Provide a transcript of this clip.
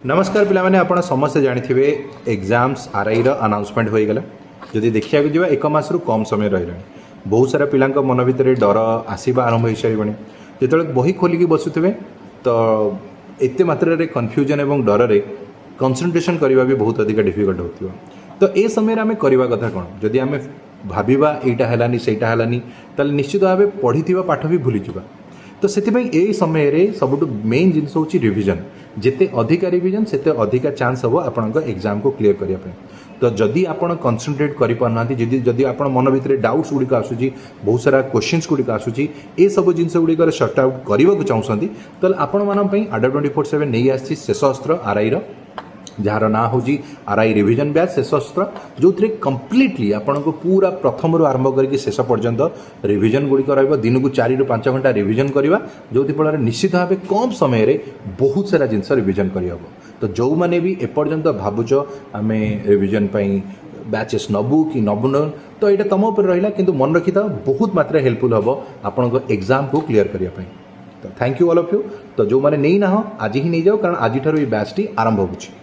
नमस्कार पिलामाने आपण समस्ते जानिथिबे एग्जाम्स आरआई रो अनाउंसमेंट हो गला जदि देखिया जावा एक मास रु कम समय रहिला बहुत सारा पिलांक मन भितर डर आसीबा आरंभ हो सारिबणी जेतले बही खोलिकी बसुथिबे तो एते मात्रा रे कन्फ्यूजन एवं डर रे कंसंट्रेशन करबा भी बहुत अधिक डिफिकल्ट होतिबो। तो ए समय रे आमे करबा कथा कोन जदि आमे भाबिबा एटा हलानी सेटा हलानी ताले निश्चित भाबे पढिथिबा पाठ भी भूली जिबा। तो से समय रे सबुठ मेन जिनस हूँ रिविजन जिते अधिका रिविजन सेते अधिका चांस हम आपण एग्जाम को क्लीयर करने। तो जदि आपण कंसंट्रेट करि पारना जदि आपण मन भितर डाउट्स गुड़िक आसूची बहुत सारा क्वेश्चंस गुड़िक आसूची ए सब जिनस गुड़िक सर्ट आउट करने को चाहते तो आपण मानी आडा 24/7 नहीं आसी शेष अस्त्र आरआई जार ना हूँ आरआई रिविजन बैच शेष अस्त्र जो थे कम्प्लीटली आपण को पूरा प्रथम रू आरंभ करके शेष पर्यंत रिविजन गुड़िक दिन को 4 ରୁ 5 घंटा रिविजन करवा जो फल निश्चित भाव कम समय रे बहुत सारा जिनस रिविजन करहब। तो जो मैंने भी एपर्यंत भावुच आम रिविजन बैचेस नबू कि नबुन तो यहाँ तुम उपर रहा कि मन रखी था बहुत मात्रा हेल्पफुल हम आपण एग्जाम को क्लीयर करने। तो thank you all of you. तो जो मैंने नहीं ना आज ही नहीं जाओ कारण आज बैच टी आरंभ होगी।